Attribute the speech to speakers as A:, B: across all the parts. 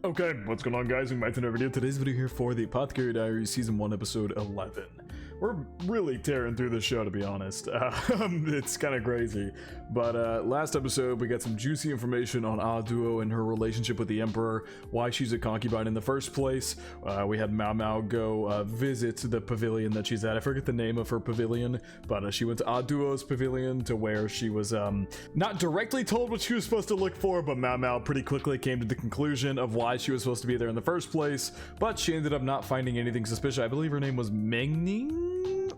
A: Okay, what's going on, guys? Welcome back to another video. Today's video here for the Apothecary Diaries Season 1, Episode 11. We're really tearing through the show, to be honest. It's kind of crazy. But last episode, we got some juicy information on Duo and her relationship with the Emperor, why she's a concubine in the first place. We had Mao Mao go visit the pavilion that she's at. I forget the name of her pavilion, but she went to Duo's pavilion to where she was not directly told what she was supposed to look for, but Mao Mao pretty quickly came to the conclusion of why she was supposed to be there in the first place, but she ended up not finding anything suspicious. I believe her name was Mengning?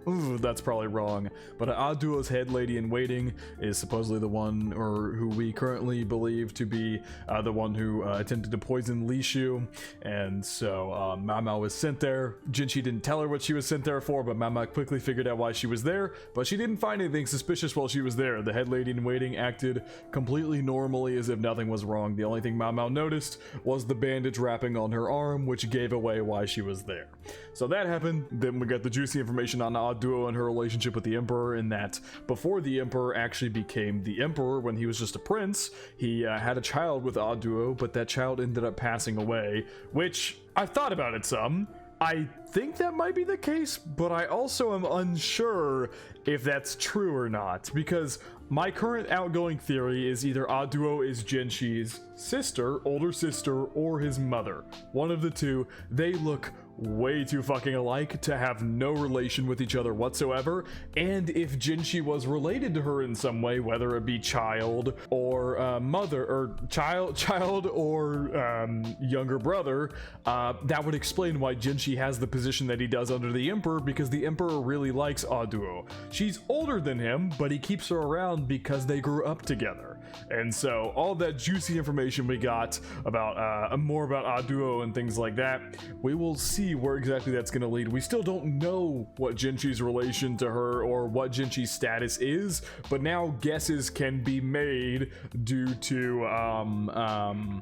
A: Ooh, that's probably wrong. But Duo's head lady in waiting is supposedly the one, or who we currently believe to be the one who attempted to poison Li Shu. And so Mao Mao was sent there. Jinshi didn't tell her what she was sent there for, but Mao Mao quickly figured out why she was there, but she didn't find anything suspicious while she was there. The head lady in waiting acted completely normally as if nothing was wrong. The only thing Mao Mao noticed was the bandage wrapping on her arm, which gave away why she was there. So that happened. Then we got the juicy information on Duo and her relationship with the Emperor, in that before the Emperor actually became the Emperor, when he was just a prince, he had a child with Duo, but that child ended up passing away, which I've thought about it some. I think that might be the case, but I also am unsure if that's true or not, because my current outgoing theory is either Duo is Jinshi's sister, older sister, or his mother. One of the two. They look way too fucking alike to have no relation with each other whatsoever, and if Jinshi was related to her in some way, whether it be child or mother, or child or younger brother, that would explain why Jinshi has the position that he does under the Emperor, because the Emperor really likes Duo. She's older than him, but he keeps her around because they grew up together. And so all that juicy information we got about more about Duo and things like that, we will see where exactly that's going to lead. We still don't know what Jinshi's relation to her or what Jinshi's status is, but now guesses can be made due to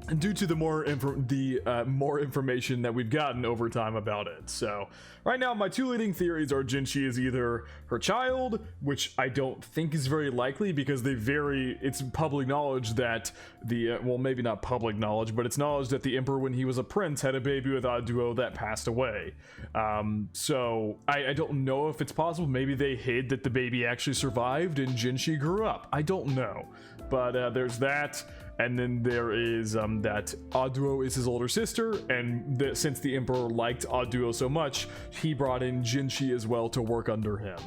A: the more information that we've gotten over time about it. So right now, my two leading theories are Jinshi is either her child, which I don't think is very likely, because it's public knowledge that well, maybe not public knowledge, but it's knowledge that the Emperor, when he was a prince, had a baby with Duo that passed away. So I don't know if it's possible. Maybe they hid that the baby actually survived and Jinshi grew up. I don't know. But there's that. And then there is that Duo is his older sister, and since the Emperor liked Duo so much, he brought in Jinshi as well to work under him.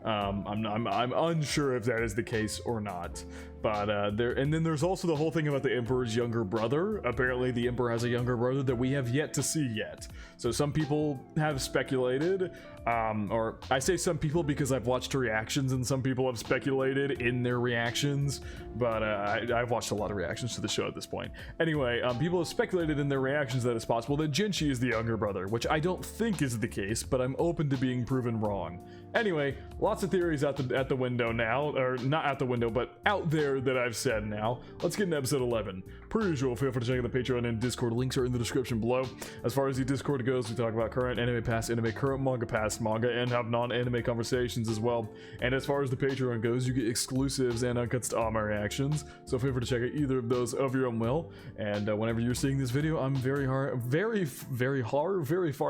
A: I'm unsure if that is the case or not, but and then there's also the whole thing about the Emperor's younger brother. Apparently the Emperor has a younger brother that we have yet to see yet. So some people have speculated, or I say some people because I've watched reactions, and some people have speculated in their reactions, but I've watched a lot of reactions to the show at this point. Anyway, people have speculated in their reactions that it's possible that Jinshi is the younger brother, which I don't think is the case, but I'm open to being proven wrong. Anyway, lots of theories at the window now, or not at the window, but out there that I've said now. Let's get into episode 11. Per usual, feel free to check out the Patreon and Discord. Links are in the description below. As far as the Discord goes, we talk about current anime, past anime, current manga, past manga, and have non-anime conversations as well. And as far as the Patreon goes, you get exclusives and uncuts to all my reactions. So feel free to check out either of those of your own will. And whenever you're seeing this video, I'm very far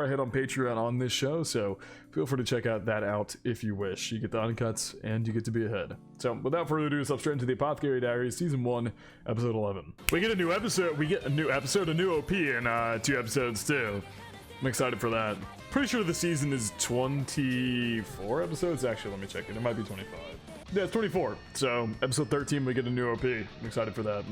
A: ahead on Patreon on this show. So feel free to check out that if you wish. You get the uncuts and you get to be ahead. So without further ado, let's hop straight into the Apothecary Diaries Season 1, Episode 11. We get a new episode, a new OP in 2 episodes too. I'm excited for that. Pretty sure the season is 24 episodes. Actually, let me check it. It might be 25. Yeah, it's 24. So episode 13, we get a new OP. I'm excited for that.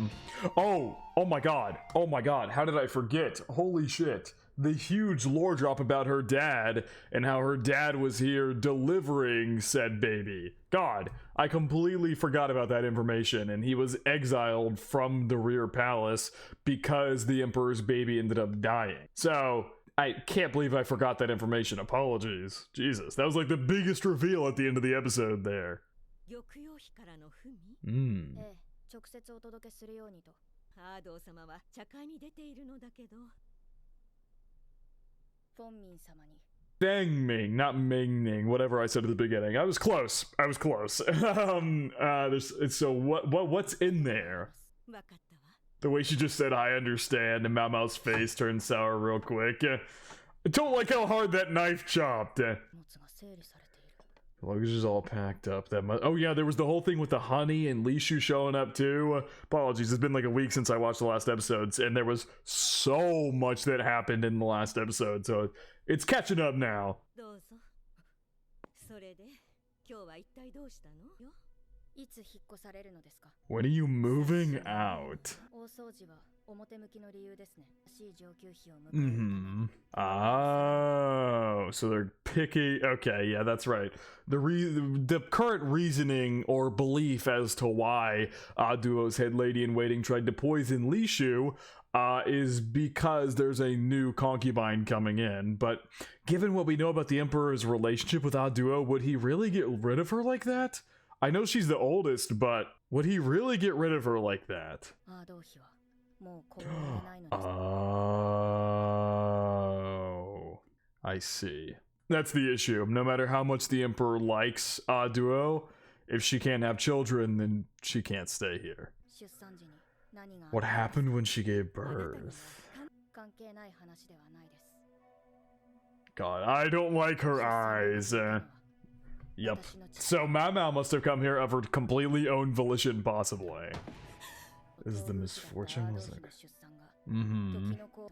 A: Oh my god. Oh my god. How did I forget? Holy shit. The huge lore drop about her dad and how her dad was here delivering said baby. God, I completely forgot about that information, and he was exiled from the rear palace because the Emperor's baby ended up dying. So I can't believe I forgot that information. Apologies. Jesus, that was like the biggest reveal at the end of the episode there. Fengming, not Mingning, whatever I said at the beginning. I was close. So what's in there? The way she just said, I understand, and Mao Mao's face turned sour real quick. I don't like how hard that knife chopped. Luggage is all packed up. Oh yeah, there was the whole thing with the honey and Li Shu showing up too. Apologies, it's been like a week since I watched the last episodes, and there was so much that happened in the last episode, so it's catching up now. When are you moving out? Oh, so they're picky. Okay, yeah, that's right. The current reasoning or belief as to why Duo's head lady in waiting tried to poison Li Shu is because there's a new concubine coming in. But given what we know about the Emperor's relationship with Duo, would he really get rid of her like that? I know she's the oldest, but would he really get rid of her like that? Oh, I see. That's the issue. No matter how much the Emperor likes Duo, if she can't have children, then she can't stay here. What happened when she gave birth? God, I don't like her eyes. Yep. So Mao Mao must have come here of her completely own volition, possibly. This is the misfortune, was like...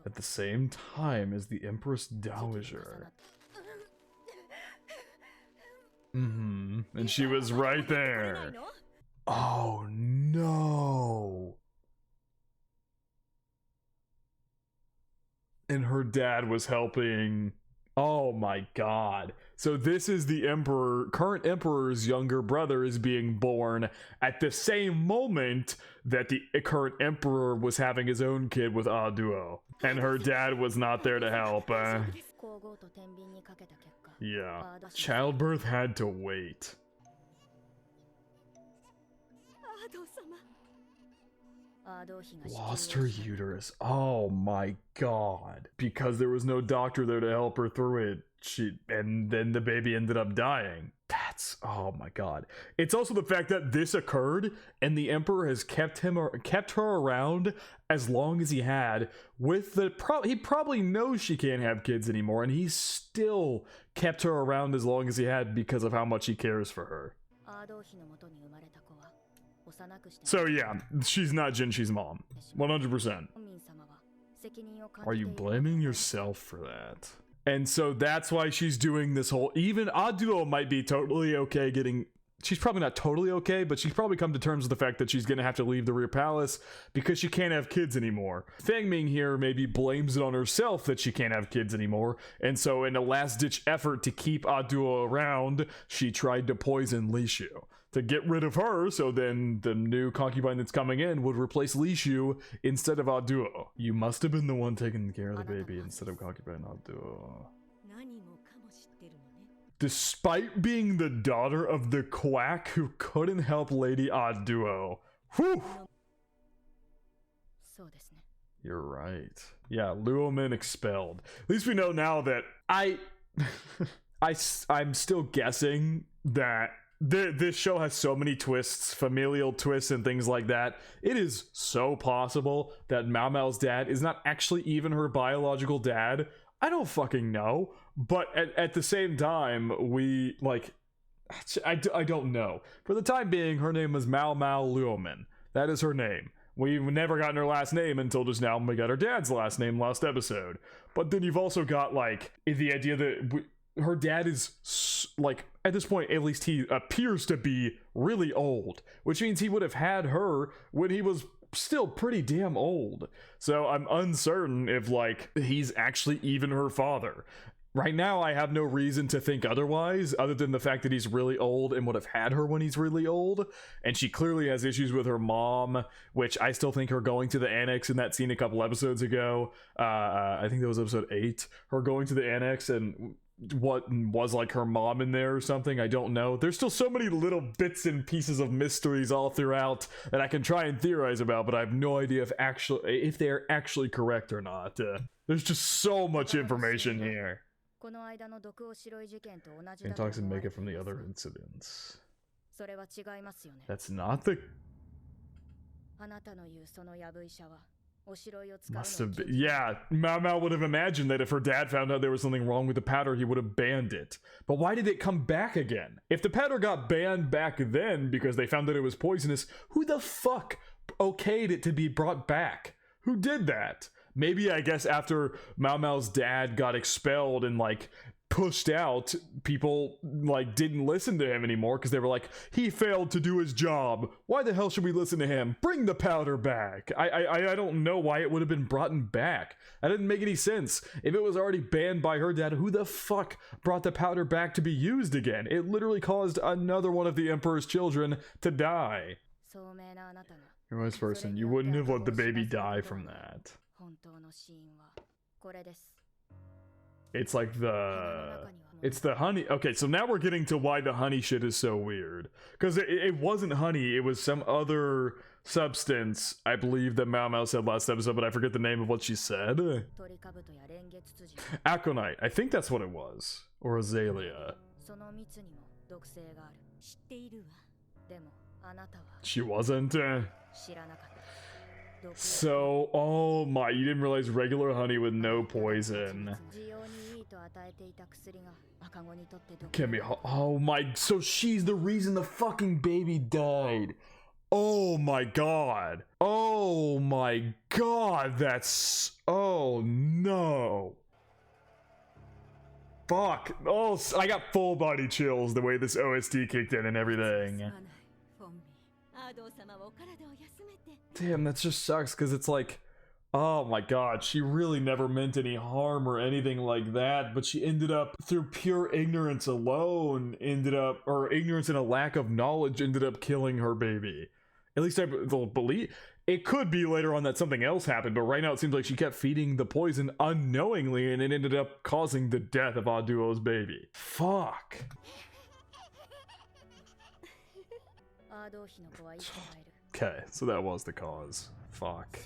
A: At the same time as the Empress Dowager. And she was right there. Oh no! And her dad was helping... Oh my god. So this is the current emperor's younger brother is being born at the same moment that the current emperor was having his own kid with Duo. And her dad was not there to help. Yeah. Childbirth had to wait. Lost her uterus. Oh my god. Because there was no doctor there to help her through it. And then the baby ended up dying. That's, oh my god. It's also the fact that this occurred and the Emperor has kept her around as long as he had with the he probably knows she can't have kids anymore, and he still kept her around as long as he had because of how much he cares for her. So yeah, she's not Jinshi's mom. 100%. Are you blaming yourself for that? And so that's why she's doing this whole... Even Duo might be totally okay getting... She's probably not totally okay, but she's probably come to terms with the fact that she's going to have to leave the rear palace because she can't have kids anymore. Fang Ming here maybe blames it on herself that she can't have kids anymore, and so in a last-ditch effort to keep Duo around, she tried to poison Li Shu to get rid of her, so then the new concubine that's coming in would replace Li Shu instead of Duo. You must have been the one taking care of the baby instead of concubine Duo. Despite being the daughter of the quack who couldn't help Lady Duo. Whew! You're right. Yeah, Luomin expelled. At least we know now that I'm still guessing that this show has so many twists, familial twists and things like that. It is so possible that Mao Mao's dad is not actually even her biological dad. I don't fucking know. But at the same time, I don't know. For the time being, her name is Mao Mao Luomin. That is her name. We've never gotten her last name until just now we got her dad's last name last episode. But then you've also got, like, the idea that her dad is, like, at this point, at least he appears to be really old, which means he would have had her when he was still pretty damn old. So I'm uncertain if, like, he's actually even her father. Right now, I have no reason to think otherwise, other than the fact that he's really old and would have had her when he's really old. And she clearly has issues with her mom, which I still think her going to the annex in that scene a couple episodes ago, I think that was episode 8, her going to the annex and what was like her mom in there or something, I don't know. There's still so many little bits and pieces of mysteries all throughout that I can try and theorize about, but I have no idea if they're actually correct or not. There's just so much information here. And talks and make it from the other incidents. That's not the... Must have been. Yeah, Mao Mao would have imagined that if her dad found out there was something wrong with the powder, he would have banned it. But why did it come back again? If the powder got banned back then because they found that it was poisonous, who the fuck okayed it to be brought back? Who did that? Maybe, I guess, after Mao Mao's dad got expelled and, like, pushed out, people, like, didn't listen to him anymore because they were like, he failed to do his job. Why the hell should we listen to him? Bring the powder back. I don't know why it would have been brought back. That didn't make any sense. If it was already banned by her dad, who the fuck brought the powder back to be used again? It literally caused another one of the Emperor's children to die. You're a wise person. You wouldn't have let the baby die from that. It's like it's the honey. Okay, so now we're getting to why the honey shit is so weird. Because it wasn't honey, it was some other substance, I believe, that Mao Mao said last episode, but I forget the name of what she said. Aconite, I think that's what it was. Or azalea. She wasn't? So, oh my, you didn't realize regular honey with no poison can be, oh my, so she's the reason the fucking baby died. Oh my god. Oh my god, that's, oh no. Fuck. Oh, I got full body chills the way this OST kicked in and everything. Damn, that just sucks because it's like, oh my god, she really never meant any harm or anything like that, but she ended up, through pure ignorance alone, or ignorance and a lack of knowledge, ended up killing her baby. At least I believe. It could be later on that something else happened, but right now it seems like she kept feeding the poison unknowingly and it ended up causing the death of Aduo's baby. Fuck. Okay, so that was the cause. Fuck.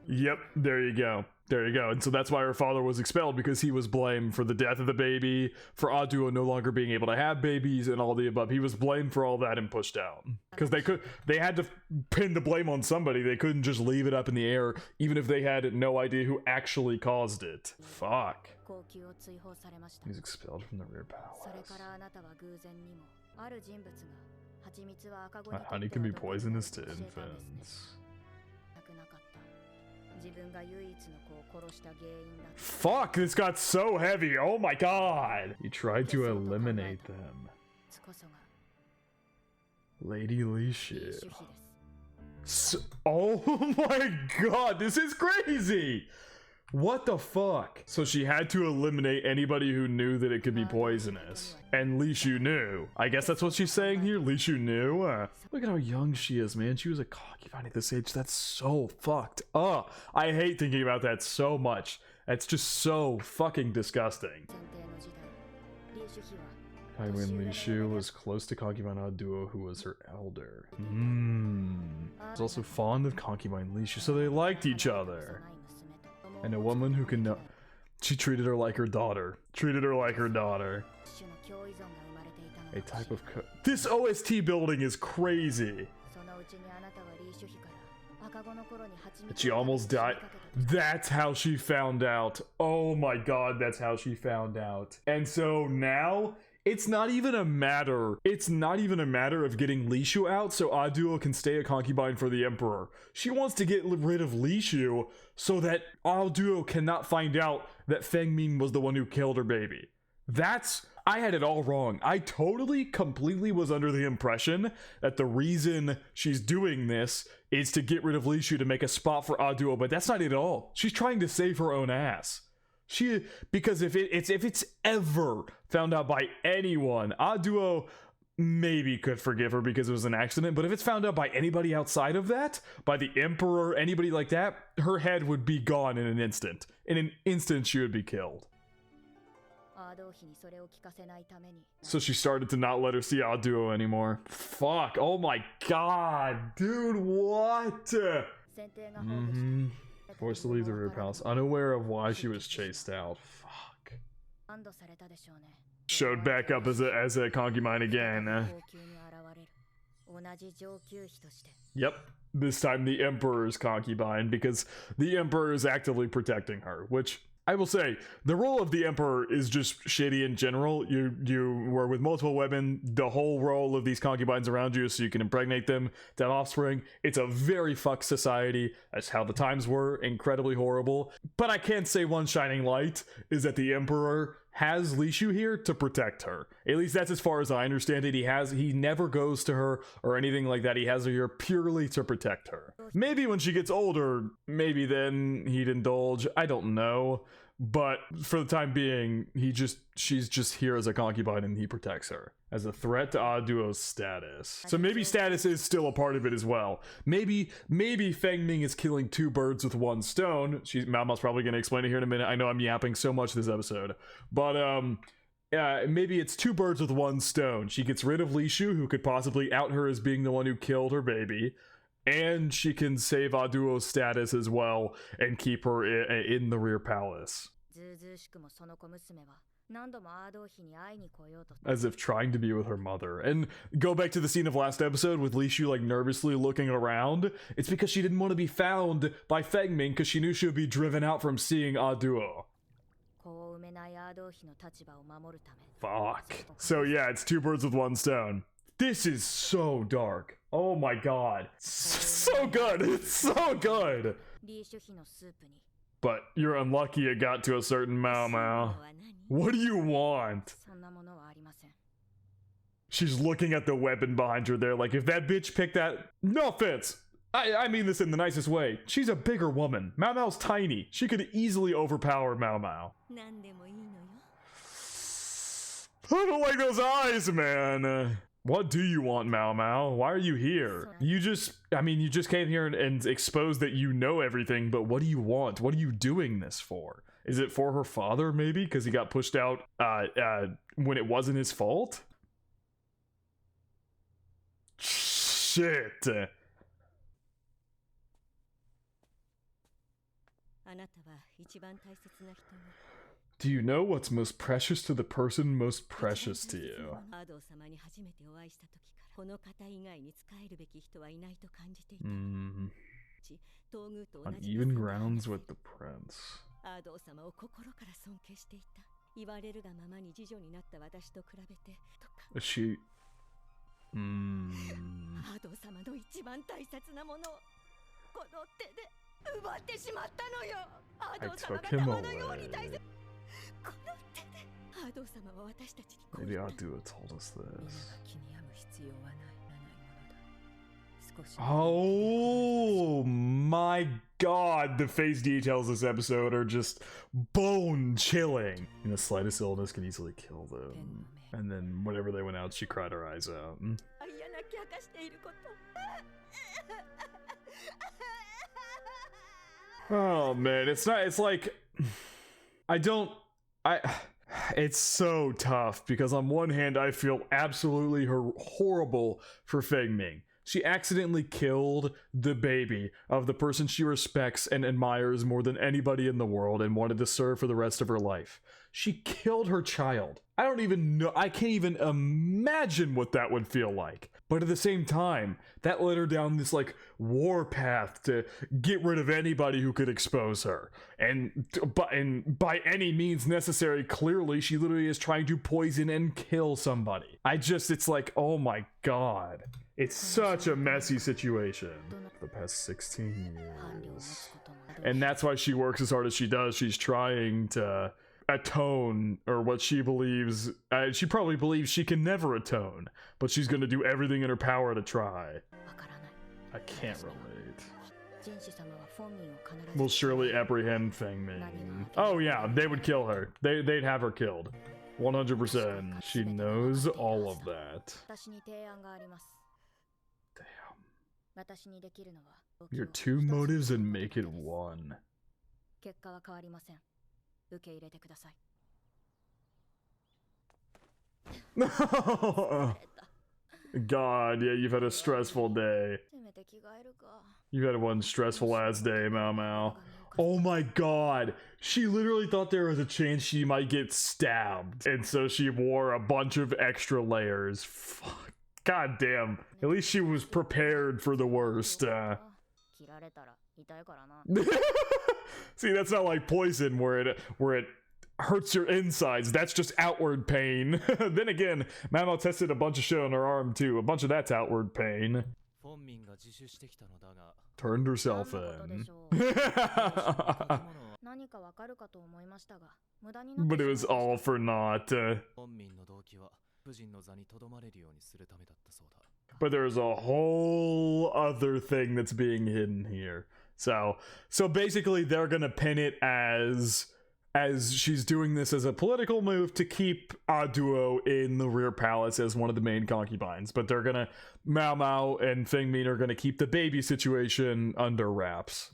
A: Yep, there you go. There you go. And so that's why her father was expelled, because he was blamed for the death of the baby, for Aduo no longer being able to have babies, and all the above. He was blamed for all that and pushed out. Because they had to pin the blame on somebody. They couldn't just leave it up in the air, even if they had no idea who actually caused it. Fuck. He's expelled from the rear palace. Honey can be poisonous to infants. Fuck, this got so heavy. Oh my god. He tried to eliminate them. Lady Lishu. Oh my god, this is crazy. What the fuck? So she had to eliminate anybody who knew that it could be poisonous. And Lishu knew. I guess that's what she's saying here. Lishu knew. Look at how young she is, man. She was a concubine at this age. That's so fucked up. I hate thinking about that so much. That's just so fucking disgusting. When Lishu was close to concubine Aduo, who was her elder. Was also fond of concubine Lishu, so they liked each other. And a woman who can know. She treated her like her daughter. Treated her like her daughter. A type of this OST building is crazy. And she almost died. That's how she found out. Oh my god, that's how she found out. And so now it's not even a matter of getting Lishu out so Aduo can stay a concubine for the Emperor. She wants to get rid of Lishu so that Aduo cannot find out that Feng Ming was the one who killed her baby. I had it all wrong. I completely was under the impression that the reason she's doing this is to get rid of Lishu to make a spot for Aduo, but that's not it at all. She's trying to save her own ass. Because if it's ever found out by anyone, Aduo maybe could forgive her because it was an accident, but if it's found out by anybody outside of that, by the Emperor, anybody like that, her head would be gone in an instant. In an instant, she would be killed. So she started to not let her see Aduo anymore. Fuck, oh my god, dude, what? Forced to leave the rear palace, unaware of why she was chased out. Fuck. Showed back up as a concubine again. Yep. This time the Emperor's concubine, because the Emperor is actively protecting her, which I will say, the role of the Emperor is just shitty in general. You were with multiple women, the whole role of these concubines around you is so you can impregnate them to have offspring. It's a very fucked society. That's how the times were, incredibly horrible. But I can say one shining light is that the Emperor has Lishu here to protect her. At least that's as far as I understand it. He never goes to her or anything like that. He has her here purely to protect her. Maybe when she gets older, maybe then he'd indulge. I don't know. But for the time being, she's just here as a concubine and he protects her as a threat to Aduo's status. So maybe status is still a part of it as well. Maybe Feng Ming is killing two birds with one stone. Mao Mao's probably going to explain it here in a minute. I know I'm yapping so much this episode. But maybe it's two birds with one stone. She gets rid of Lishu, who could possibly out her as being the one who killed her baby. And she can save Aduo's status as well and keep her in the rear palace. As if trying to be with her mother. And go back to the scene of last episode with Lishu like nervously looking around. It's because she didn't want to be found by Feng Ming because she knew she would be driven out from seeing Aduo. Fuck. So yeah, it's two birds with one stone. This is so dark. Oh my god. So good. It's so good. But you're unlucky it got to a certain Mao Mao. What do you want? She's looking at the weapon behind her there like, if that bitch picked that... No offense. I mean this in the nicest way. She's a bigger woman. Mao Mao's tiny. She could easily overpower Mao Mao. I don't like those eyes, man. What do you want, Mao Mao? Why are you here? You just came here and exposed that you know everything, but what do you want? What are you doing this for? Is it for her father, maybe? Because he got pushed out when it wasn't his fault? Shit. Do you know what's most precious to the person most precious to you? On even grounds with the prince. Is she... I took him away. Maybe Aduo told us this. Oh my god, the face details this episode are just bone chilling. The slightest illness can easily kill them. And then whenever they went out, she cried her eyes out. Oh man, it's like it's so tough because on one hand I feel absolutely horrible for Feng Ming. She accidentally killed the baby of the person she respects and admires more than anybody in the world and wanted to serve for the rest of her life. She killed her child. I don't even know, I can't even imagine what that would feel like. But at the same time, that led her down this like war path to get rid of anybody who could expose her. And by any means necessary, clearly she literally is trying to poison and kill somebody. It's like, oh my god. It's such a messy situation. The past 16 years. And that's why she works as hard as she does. She's trying to atone, or what she believes, she probably believes she can never atone, but she's gonna do everything in her power to try. I can't relate. We'll surely apprehend Feng Ming. Oh yeah, they would kill her. They'd have her killed. 100%. She knows all of that. Damn. Your two motives and make it one. God, yeah, you've had a stressful day. You've had one stressful ass day, Mao Mao. Oh my god, she literally thought there was a chance she might get stabbed, and so she wore a bunch of extra layers. Fuck. God damn. At least she was prepared for the worst. See, that's not like poison where it hurts your insides. That's just outward pain. Then again, Mamo tested a bunch of shit on her arm too. A bunch of that's outward pain. Turned herself in. But it was all for naught. But there's a whole other thing that's being hidden here. So basically they're gonna pin it as she's doing this as a political move to keep Aduo in the rear palace as one of the main concubines. But they're gonna, Mao Mao and Feng Min are gonna keep the baby situation under wraps.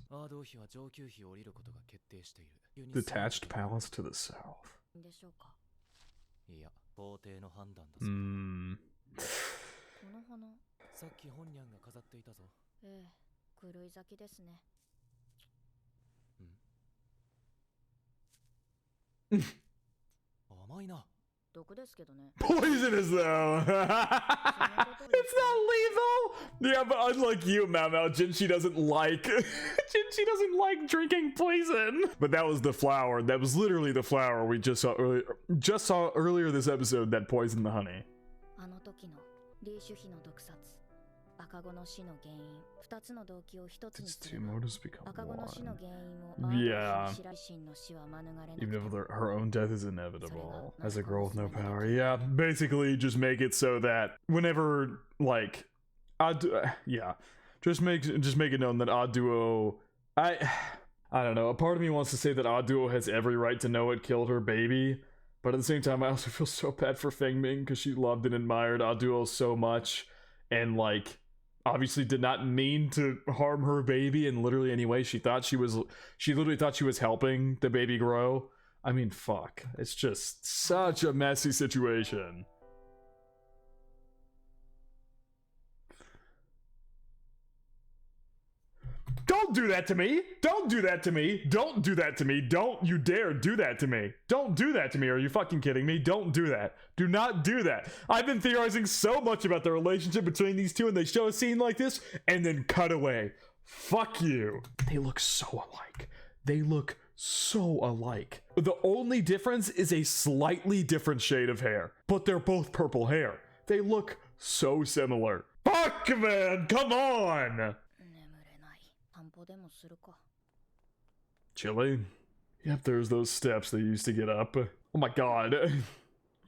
A: Detached palace to the south. Poisonous though. It's not lethal. Yeah, but unlike you, Mao Mao, Jinshi doesn't like drinking poison. But that was the flower. That was literally the flower we just saw earlier this episode that poisoned the honey. Its two motives become one. Yeah. Even if her own death is inevitable. As a girl with no power. Yeah, basically just make it so that whenever, like, just make it known that Aduo, I don't know, a part of me wants to say that Aduo has every right to know what killed her baby, but at the same time I also feel so bad for Feng Min because she loved and admired Aduo so much, and like obviously did not mean to harm her baby in literally any way. She literally thought she was helping the baby grow. I mean, fuck. It's just such a messy situation. Don't do that to me! Don't do that to me! Don't do that to me! Don't you dare do that to me! Don't do that to me! Are you fucking kidding me? Don't do that! Do not do that! I've been theorizing so much about the relationship between these two, and they show a scene like this and then cut away. Fuck you! They look so alike. They look so alike. The only difference is a slightly different shade of hair, but they're both purple hair. They look so similar. Fuck, man! Come on! Chilly? Yep, there's those steps they used to get up. Oh my god.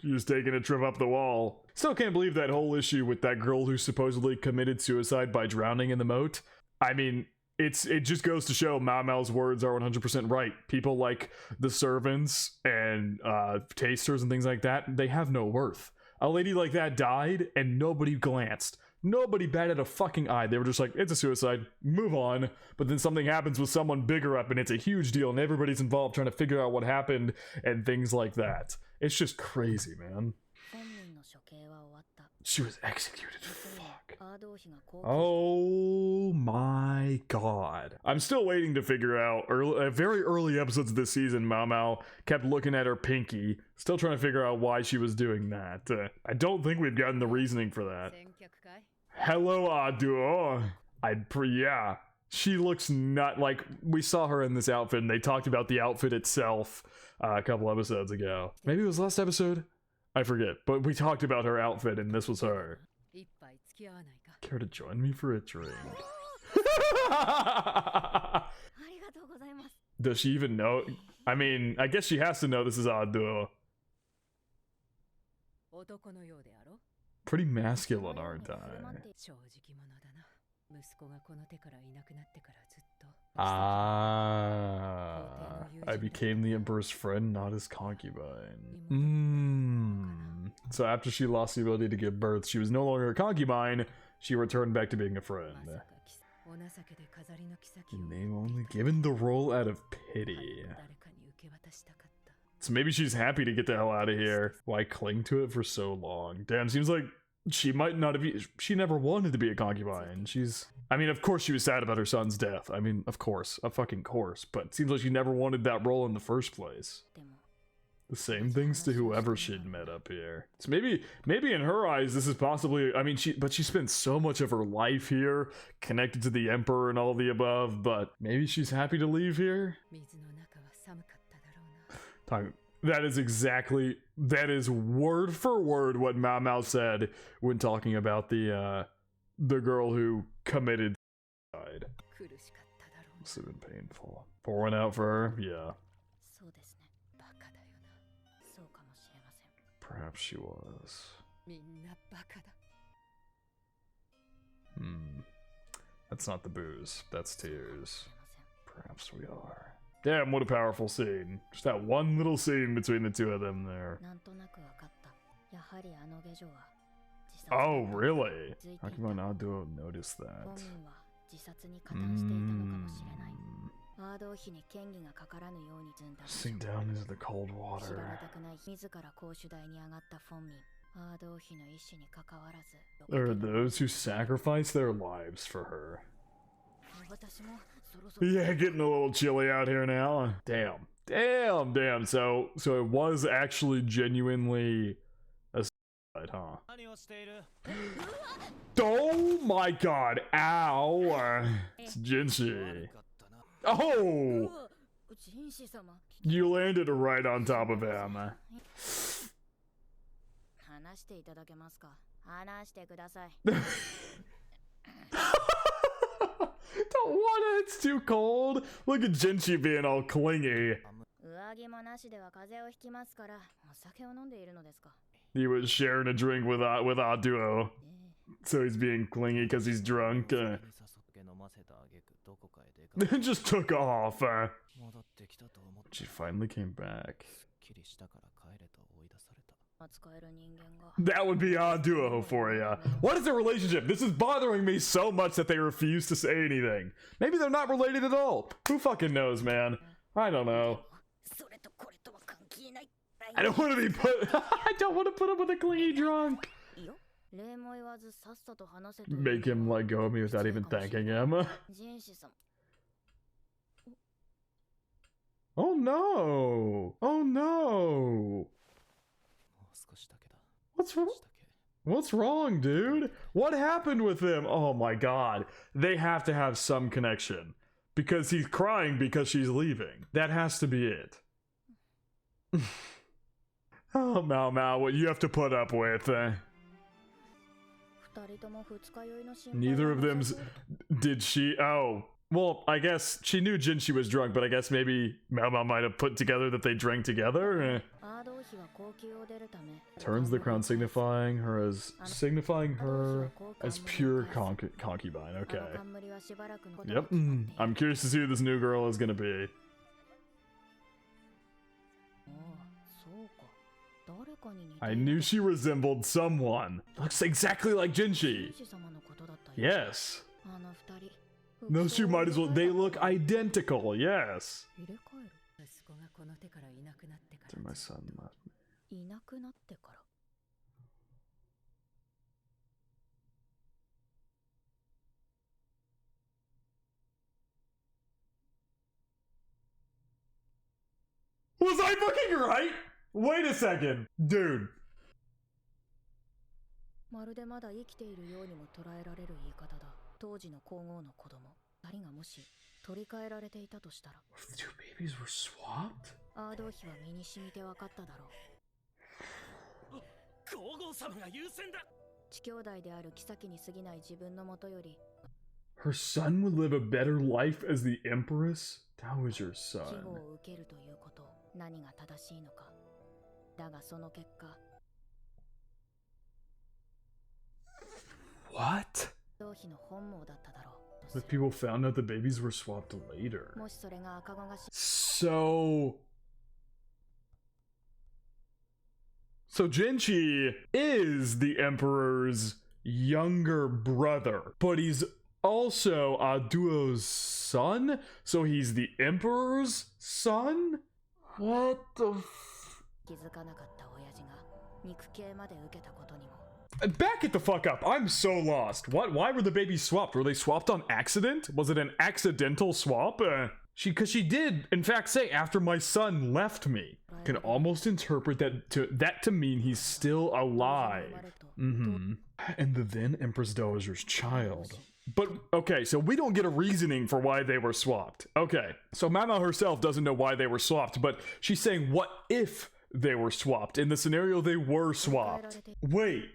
A: She was taking a trip up the wall. Still can't believe that whole issue with that girl who supposedly committed suicide by drowning in the moat. I mean, it just goes to show Mao Mao's words are 100% right. People like the servants and tasters and things like that, they have no worth. A lady like that died and nobody glanced. Nobody batted a fucking eye. They were just like, it's a suicide, move on. But then something happens with someone bigger up and it's a huge deal and everybody's involved trying to figure out what happened and things like that. It's just crazy, man. She was executed. Fuck. Oh my god. I'm still waiting to figure out, very early episodes of this season, Mao Mao kept looking at her pinky, still trying to figure out why she was doing that. I don't think we've gotten the reasoning for that. Hello, Aduo. Yeah. She looks not like, we saw her in this outfit and they talked about the outfit itself a couple episodes ago. Maybe it was last episode? I forget, but we talked about her outfit and this was her. Care to join me for a drink? Does she even know? I mean, I guess she has to know this is Aduo. Pretty masculine, aren't I? I became the Emperor's friend, not his concubine. So after she lost the ability to give birth, she was no longer a concubine, she returned back to being a friend. Name only given the role out of pity. So maybe she's happy to get the hell out of here. Why cling to it for so long? Damn, seems like she might not have, she never wanted to be a concubine. I mean, of course she was sad about her son's death. I mean, of course, a fucking course. But it seems like she never wanted that role in the first place. the same things to whoever she'd met up here. So maybe in her eyes this is possibly, I mean, she spent so much of her life here, connected to the Emperor and all the above, but maybe she's happy to leave here? That is word for word what Mao Mao said when talking about the girl who committed suicide. Must have been painful. Pouring out for her? Yeah. Perhaps she was. That's not the booze. That's tears. Perhaps we are. Damn, what a powerful scene. Just that one little scene between the two of them there. Oh, really? How come I not notice that? Sink down into the cold water. There are those who sacrifice their lives for her. Yeah, getting a little chilly out here now. Damn. So it was actually genuinely a suicide, huh? Oh my god, ow. It's Jinshi. Oh! You landed right on top of him. Don't want it, it's too cold. Look at Jinshi being all clingy. He was sharing a drink with Aduo. So he's being clingy because he's drunk. Just took off. She finally came back. That would be Aduo for you. What is their relationship? This is bothering me so much that they refuse to say anything. Maybe they're not related at all. Who fucking knows, man? I don't know. I don't want to be put. I don't want to put up with a clingy drunk. Make him let go of me without even thanking him. Oh no! Oh no! What's wrong, dude? What happened with him? Oh my god. They have to have some connection. Because he's crying because she's leaving. That has to be it. Oh, Mao Mao, what you have to put up with. Neither of them's... Did she... Oh. Well, I guess she knew Jinshi was drunk, but I guess maybe Mao Mao might have put together that they drank together. Turns the crown signifying her as pure concubine. Okay. Yep. I'm curious to see who this new girl is gonna be. I knew she resembled someone. Looks exactly like Jinshi. Yes. No, she might as well. They look identical. Yes. My son left me. Was I fucking right? Wait a second, dude. With two babies were swapped? Her son would live a better life as the Empress? That was your son. What? But people found out the babies were swapped later. So Jinshi is the Emperor's younger brother, but he's also Aduo's son? So he's the Emperor's son? What the Back it the fuck up. I'm so lost. What? Why were the babies swapped? Were they swapped on accident? Was it an accidental swap? Because she did, in fact, say, after my son left me. Can almost interpret that to mean he's still alive. And the then Empress Dowager's child. But, okay, so we don't get a reasoning for why they were swapped. Okay, so Mama herself doesn't know why they were swapped, but she's saying, what if they were swapped? In the scenario, they were swapped. Wait.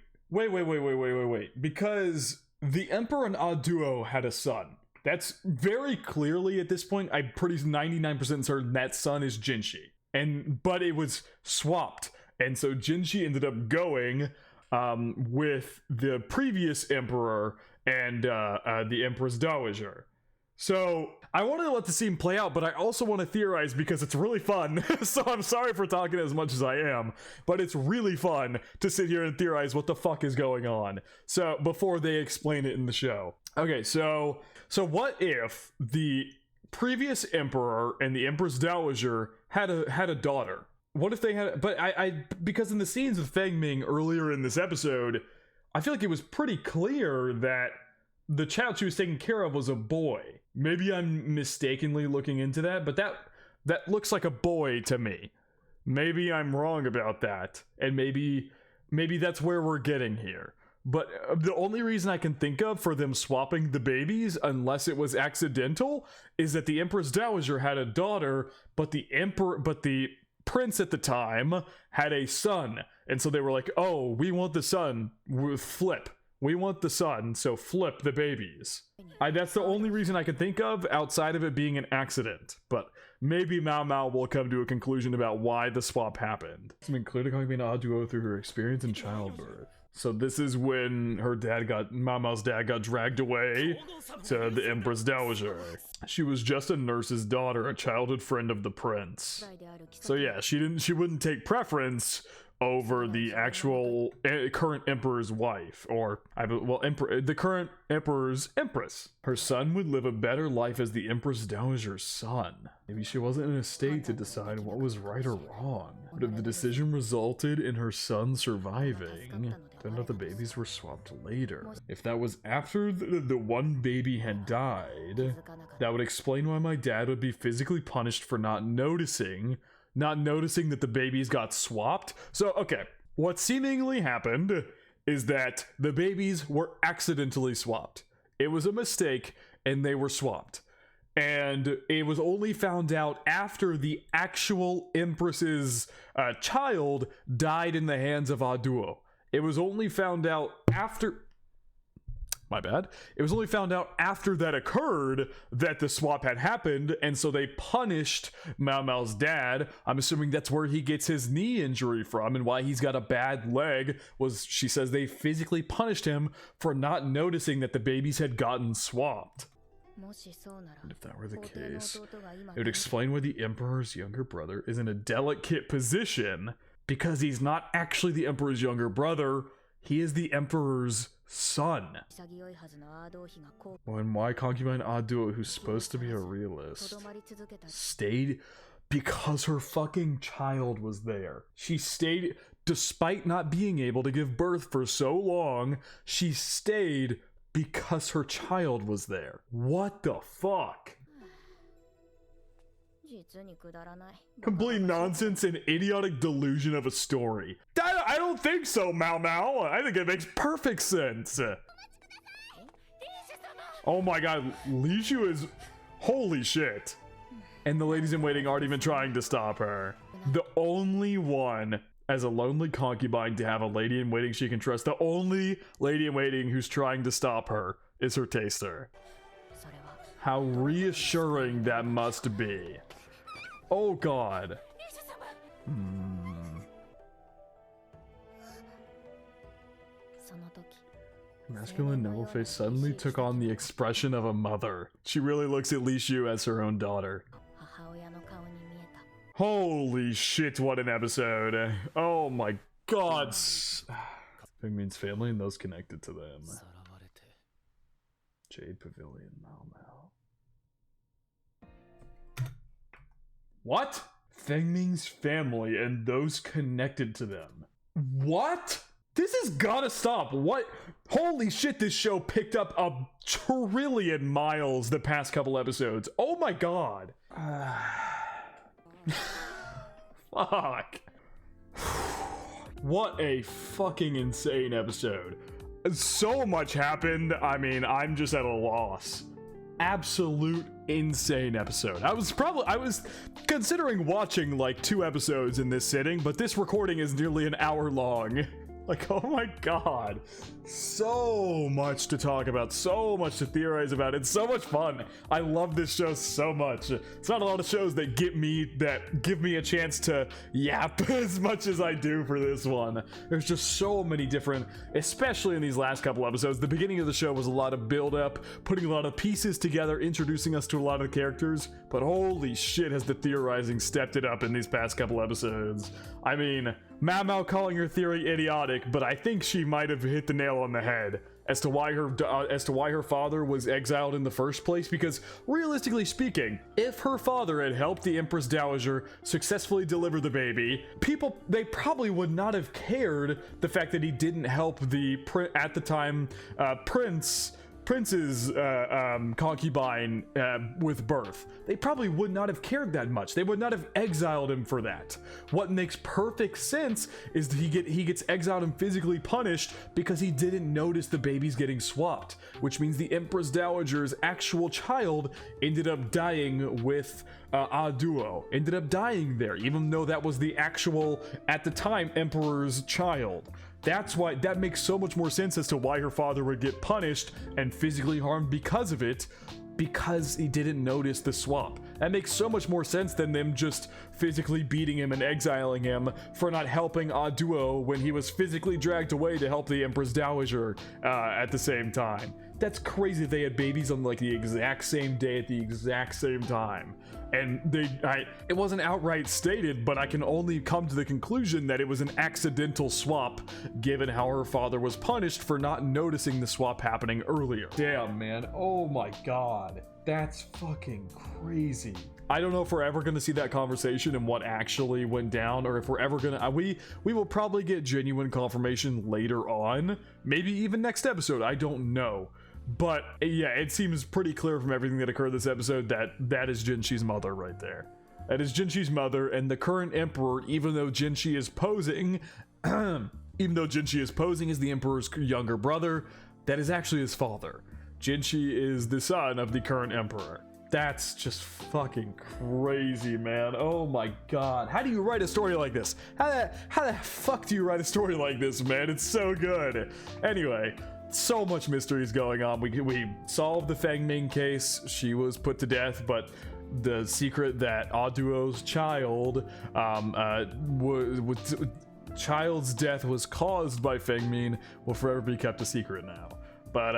A: Because the Emperor and Aduo had a son. That's very clearly at this point, I'm pretty 99% certain that son is Jinshi. But it was swapped. And so Jinshi ended up going with the previous Emperor and the Empress Dowager. So I wanted to let the scene play out, but I also want to theorize because it's really fun. So I'm sorry for talking as much as I am, but it's really fun to sit here and theorize what the fuck is going on. So before they explain it in the show. Okay, so what if the previous Emperor and the Empress Dowager had a daughter? What if they had? But because in the scenes of Feng Ming earlier in this episode, I feel like it was pretty clear that the child she was taking care of was a boy. Maybe I'm mistakenly looking into that, but that looks like a boy to me. Maybe I'm wrong about that, and maybe that's where we're getting here. But the only reason I can think of for them swapping the babies, unless it was accidental, is that the Empress Dowager had a daughter, but the prince at the time had a son. And so they were like, oh, we want the son, flip. We want the son, so flip the babies. That's the only reason I can think of outside of it being an accident. But maybe Mao Mao will come to a conclusion about why the swap happened. It's been clear to Kongmin Aduo through her experience in childbirth. So this is when Mao Mao's dad got dragged away to the Empress Dowager. She was just a nurse's daughter, a childhood friend of the prince. So yeah, she wouldn't take preference over the actual current emperor's wife, the current emperor's empress. Her son would live a better life as the Empress Dowager's son. Maybe she wasn't in a state to decide what was right or wrong. But if the decision resulted in her son surviving, turned out the babies were swapped later. If that was after the one baby had died, that would explain why my dad would be physically punished for not noticing that the babies got swapped. So, okay, what seemingly happened is that the babies were accidentally swapped. It was a mistake, and they were swapped. And it was only found out after the actual Empress's child died in the hands of Aduo. It was only found out after... My bad. It was only found out after that occurred that the swap had happened, and so they punished Mao Mao's dad. I'm assuming that's where he gets his knee injury from, and why he's got a bad leg was, she says, they physically punished him for not noticing that the babies had gotten swapped. And if that were the case, it would explain why the Emperor's younger brother is in a delicate position, because he's not actually the Emperor's younger brother, he is the Emperor's son. When why concubine Aduo, who's supposed to be a realist, stayed because her fucking child was there. She stayed, despite not being able to give birth for so long, she stayed because her child was there. What the fuck? Complete nonsense and idiotic delusion of a story. I don't think so, Mao Mao. I think it makes perfect sense. Oh my god, Li Shu is... Holy shit. And the ladies in waiting aren't even trying to stop her. The only one as a lonely concubine to have a lady in waiting she can trust. The only lady in waiting who's trying to stop her is her taster. How reassuring that must be. Oh god. Masculine noble face suddenly took on the expression of a mother. She really looks at Li Shu as her own daughter. Holy shit, what an episode. Oh my god. It means family and those connected to them. Jade Pavilion, Mao Mao. What? Feng Ming's family and those connected to them. What? This has gotta stop. What? Holy shit, this show picked up a trillion miles the past couple episodes. Oh my god. Fuck. What a fucking insane episode. So much happened. I mean, I'm just at a loss. Absolute insane episode. I was considering watching like 2 episodes in this sitting, but this recording is nearly an hour long. Like, oh my god. So much to talk about, so much to theorize about. It's so much fun. I love this show so much. It's not a lot of shows that give me a chance to yap as much as I do for this one. There's just so many different, especially in these last couple episodes. The beginning of the show was a lot of build up, putting a lot of pieces together, introducing us to a lot of the characters, but holy shit has the theorizing stepped it up in these past couple episodes. I mean, Mau calling her theory idiotic, but I think she might have hit the nail on the head as to why her father was exiled in the first place. Because realistically speaking, if her father had helped the Empress Dowager successfully deliver the baby, they probably would not have cared the fact that he didn't help the at the time Prince's concubine with birth. They probably would not have cared that much. They would not have exiled him for that. What makes perfect sense is that he gets exiled and physically punished because he didn't notice the babies getting swapped, which means the Empress Dowager's actual child ended up dying with Duo. Ended up dying there, even though that was the actual, at the time, Emperor's child. That's why that makes so much more sense as to why her father would get punished and physically harmed because of it, because he didn't notice the swap. That makes so much more sense than them just physically beating him and exiling him for not helping Duo when he was physically dragged away to help the Empress Dowager at the same time. That's crazy. They had babies on like the exact same day at the exact same time. And it wasn't outright stated, but I can only come to the conclusion that it was an accidental swap, given how her father was punished for not noticing the swap happening earlier. Damn, man. Oh my god. That's fucking crazy. I don't know if we're ever going to see that conversation and what actually went down, or if we're ever going to... we will probably get genuine confirmation later on. Maybe even next episode. I don't know. But yeah, it seems pretty clear from everything that occurred this episode that that is Jinshi's mother right there. That is Jinshi's mother, and the current emperor, even though Jinshi is posing as the emperor's younger brother, that is actually his father. Jinshi is the son of the current emperor. That's just fucking crazy, man. Oh my god. How do you write a story like this? How the fuck do you write a story like this, man? It's so good. Anyway, so much mysteries going on. We solved the Feng Ming case. She was put to death, but the secret that Duo's child's death was caused by Feng Ming will forever be kept a secret now. But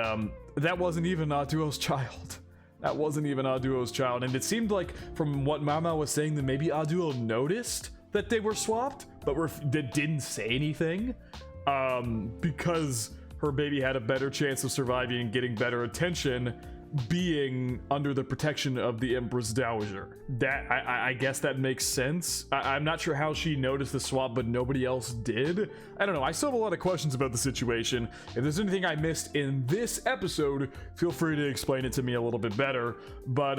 A: that wasn't even Duo's child. That wasn't even Duo's child, and it seemed like from what Mama was saying that maybe Duo noticed that they were swapped, but didn't say anything, because her baby had a better chance of surviving and getting better attention being under the protection of the Empress Dowager. That I guess that makes sense. I'm not sure how she noticed the swap, but nobody else did. I don't know. I still have a lot of questions about the situation. If there's anything I missed in this episode, feel free to explain it to me a little bit better. But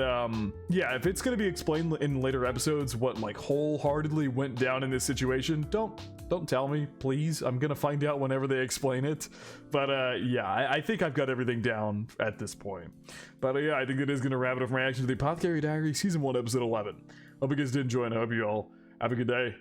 A: yeah, if it's gonna be explained in later episodes what like wholeheartedly went down in this situation, don't tell me, please. I'm gonna find out whenever they explain it. But yeah, I think I've got everything down at this point. But yeah, I think that is gonna wrap it up for my reaction to the Apothecary Diaries Season 1, Episode 11. Hope you guys did enjoy, and I hope you all have a good day.